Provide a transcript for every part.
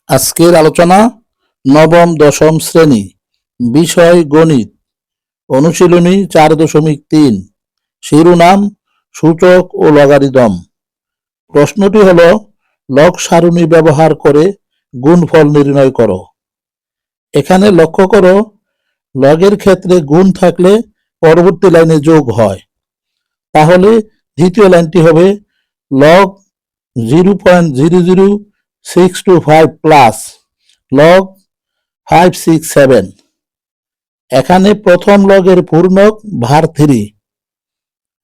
আজকের আলোচনা নবম দশম শ্রেণী, বিষয় গণিত, অনুশীলনী 4.3, শিরোনাম সূচক ও লগারিদম। প্রশ্নটি হল, লগ সারণী ব্যবহার করে গুণফল নির্ণয় করো। এখানে লক্ষ্য করো, লগের ক্ষেত্রে গুণ থাকলে পরবর্তী লাইনে যোগ হয়। তাহলে দ্বিতীয় লাইনটি হবে লগ 0.00625 প্লাস লগ 567। এখানে প্রথম লগের পূর্ণক ভার 3,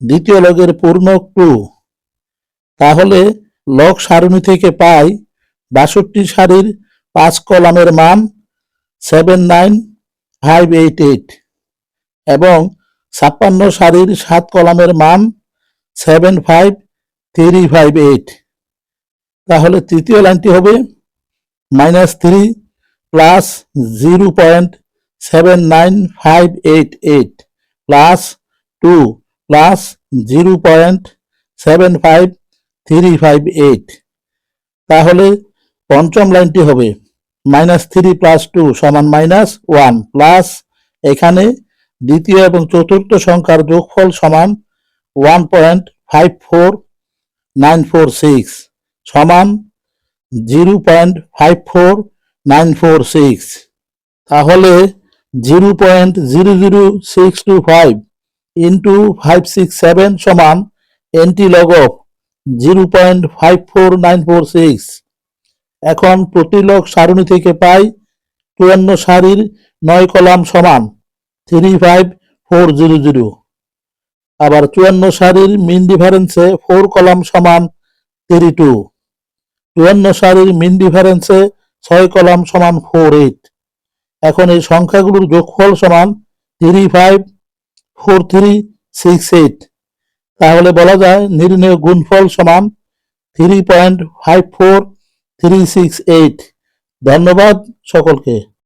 দ্বিতীয় লগের পূর্ণক 2। তাহলে লগ সারণী থেকে পাই 62 সারির 5 কলামের মান 79588 এবং 56 সারির 7 কলামের মান 75358। তাহলে তৃতীয় লাইনটি হবে -3 প্লাস 0.79588 প্লাস 2 প্লাস 0.75358। তাহলে পঞ্চম লাইনটি হবে -3 প্লাস 2 সমান -1 প্লাস এখানে দ্বিতীয় এবং চতুর্থ সংখ্যার যোগফল সমান 1.54946 সমান 0.54946। তাহলে 0.00625 ইন্টু 567 সমান এন্টি লগ অফ 0.54946। এখন প্রতি লগ সারণী থেকে পাই 54 সারির 9 কলাম সমান 35400। আবার 54 সারির মিন ডিফারেন্সে 4 কলাম সমান 32। 54 সারির মিন ডিফারেন্সে 6 কলাম সমান 48। এখন এই সংখ্যাগুলোর যোগফল সমান 354368। তাহলে বলা যায় নির্ণেয় গুণফল সমান 3.54368। ধন্যবাদ সকলকে।